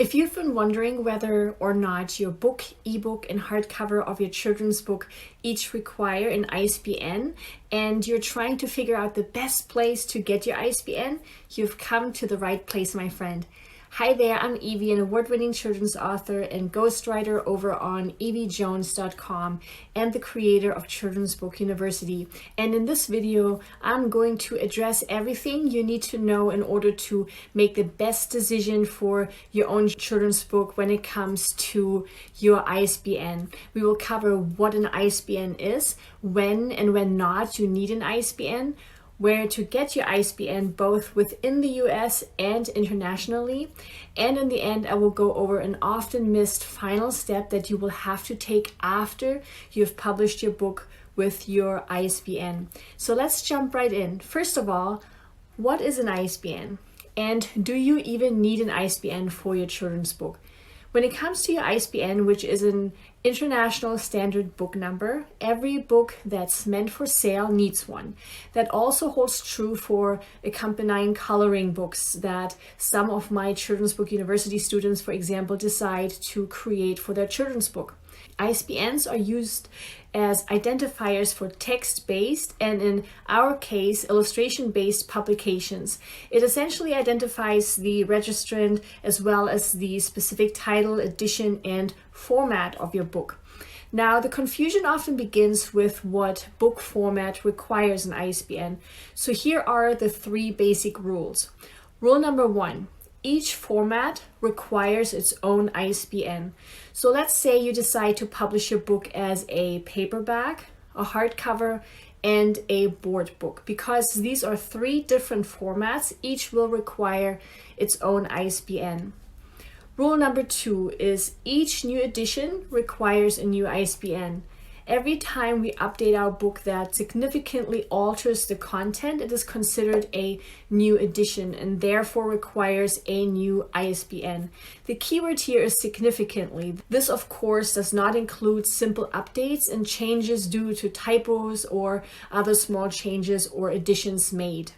If you've been wondering whether or not your book, ebook, and hardcover of your children's book each require an ISBN, and you're trying to figure out the best place to get your ISBN, you've come to the right place, my friend. Hi there, I'm Eevi, an award-winning children's author and ghostwriter over on eevijones.com and the creator of Children's Book University. And in this video, I'm going to address everything you need to know in order to make the best decision for your own children's book when it comes to your ISBN. We will cover what an ISBN is, when and when not you need an ISBN, where to get your ISBN both within the US and internationally. And in the end, I will go over an often missed final step that you will have to take after you've published your book with your ISBN. So let's jump right in. First of all, what is an ISBN? And do you even need an ISBN for your children's book? When it comes to your ISBN, which is an international standard book number, every book that's meant for sale needs one. That also holds true for accompanying coloring books that some of my Children's Book University students, for example, decide to create for their children's book. ISBNs are used as identifiers for text-based and, in our case, illustration-based publications. It essentially identifies the registrant as well as the specific title, edition, and format of your book. Now, the confusion often begins with what book format requires an ISBN. So here are the three basic rules. Rule number one. Each format requires its own ISBN. So let's say you decide to publish your book as a paperback, a hardcover, and a board book. Because these are three different formats, each will require its own ISBN. Rule number two is each new edition requires a new ISBN. Every time we update our book that significantly alters the content, it is considered a new edition and therefore requires a new ISBN. The keyword here is significantly. This, of course, does not include simple updates and changes due to typos or other small changes or additions made.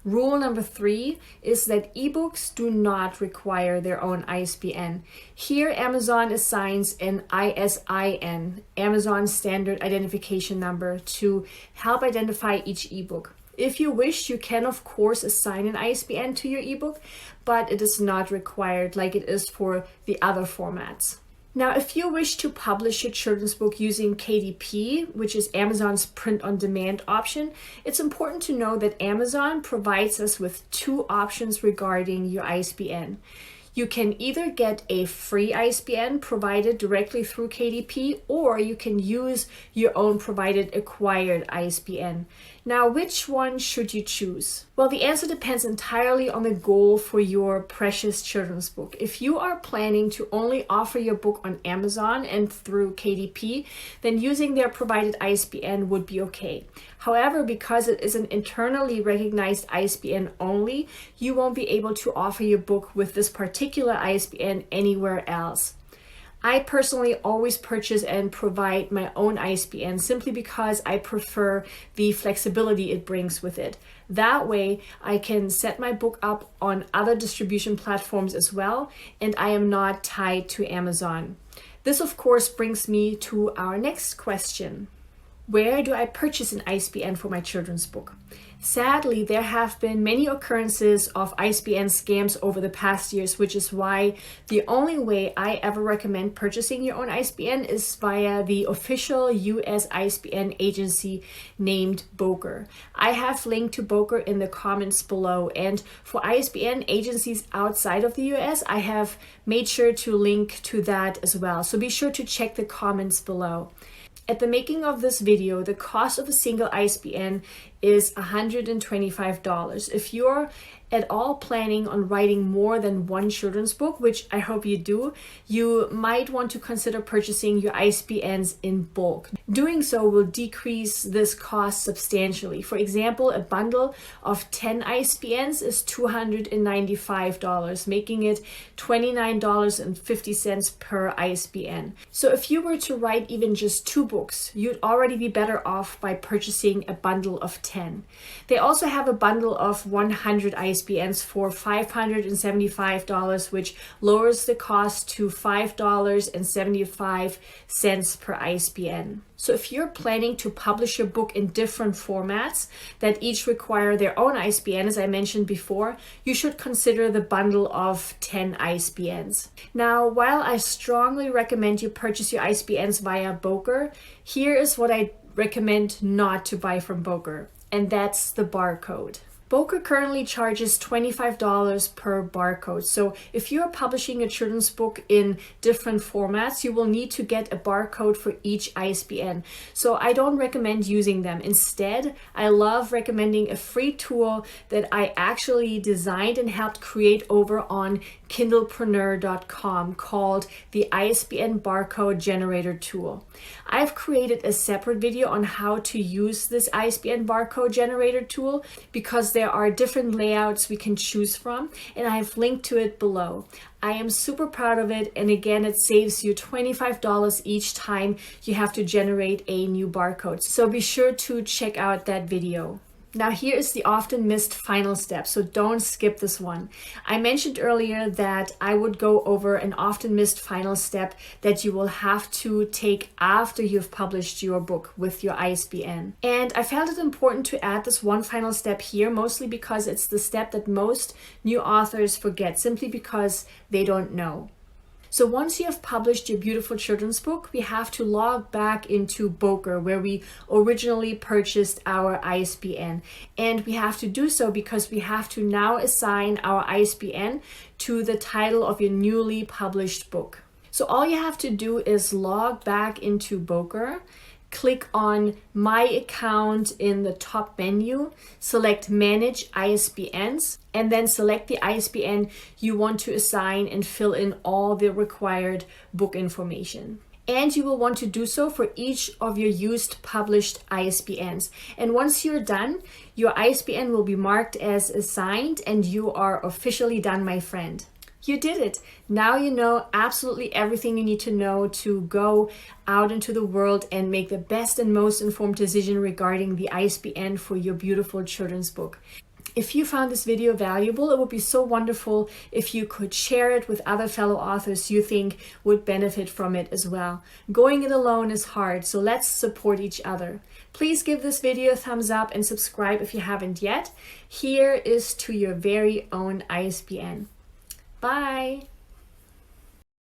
Rule number three is that ebooks do not require their own ISBN. Here, Amazon assigns an ISIN, Amazon Standard Identification Number, to help identify each ebook. If you wish, you can, of course, assign an ISBN to your ebook, but it is not required like it is for the other formats. Now, if you wish to publish your children's book using KDP, which is Amazon's print-on-demand option, it's important to know that Amazon provides us with two options regarding your ISBN. You can either get a free ISBN provided directly through KDP, or you can use your own provided acquired ISBN. Now, which one should you choose? Well, the answer depends entirely on the goal for your precious children's book. If you are planning to only offer your book on Amazon and through KDP, then using their provided ISBN would be okay. However, because it is an internally recognized ISBN only, you won't be able to offer your book with this particular ISBN anywhere else. I personally always purchase and provide my own ISBN simply because I prefer the flexibility it brings with it. That way, I can set my book up on other distribution platforms as well, and I am not tied to Amazon. This, of course, brings me to our next question. Where do I purchase an ISBN for my children's book? Sadly, there have been many occurrences of ISBN scams over the past years, which is why the only way I ever recommend purchasing your own ISBN is via the official US ISBN agency named Boker. I have linked to Boker in the comments below, and for ISBN agencies outside of the US, I have made sure to link to that as well. So be sure to check the comments below. At the making of this video, the cost of a single ISBN is $125. If you're at all planning on writing more than one children's book, which I hope you do, you might want to consider purchasing your ISBNs in bulk. Doing so will decrease this cost substantially. For example, a bundle of 10 ISBNs is $295, making it $29.50 per ISBN. So if you were to write even just 2 books, you'd already be better off by purchasing a bundle of 10. They also have a bundle of 100 ISBNs for $575, which lowers the cost to $5.75 per ISBN. So if you're planning to publish your book in different formats that each require their own ISBN, as I mentioned before, you should consider the bundle of 10 ISBNs. Now, while I strongly recommend you purchase your ISBNs via Boker, here is what I recommend not to buy from Boker, and that's the Barcode. Boker currently charges $25 per barcode. So if you're publishing a children's book in different formats, you will need to get a barcode for each ISBN. So I don't recommend using them. Instead, I love recommending a free tool that I actually designed and helped create over on kindlepreneur.com called the ISBN Barcode Generator Tool. I've created a separate video on how to use this ISBN Barcode Generator tool because there are different layouts we can choose from, and I have linked to it below. I am super proud of it, and again, it saves you $25 each time you have to generate a new barcode. So be sure to check out that video. Now here is the often missed final step, so don't skip this one. I mentioned earlier that I would go over an often missed final step that you will have to take after you've published your book with your ISBN. And I felt it important to add this one final step here, mostly because it's the step that most new authors forget, simply because they don't know. So once you have published your beautiful children's book, we have to log back into Boker, where we originally purchased our ISBN. And we have to do so because we have to now assign our ISBN to the title of your newly published book. So all you have to do is log back into Boker, click on My Account in the top menu, select Manage ISBNs, and then select the ISBN you want to assign and fill in all the required book information. And you will want to do so for each of your used published ISBNs. And once you're done, your ISBN will be marked as assigned and you are officially done, my friend. You did it. Now you know absolutely everything you need to know to go out into the world and make the best and most informed decision regarding the ISBN for your beautiful children's book. If you found this video valuable, it would be so wonderful if you could share it with other fellow authors you think would benefit from it as well. Going it alone is hard, so let's support each other. Please give this video a thumbs up and subscribe if you haven't yet. Here is to your very own ISBN. Bye!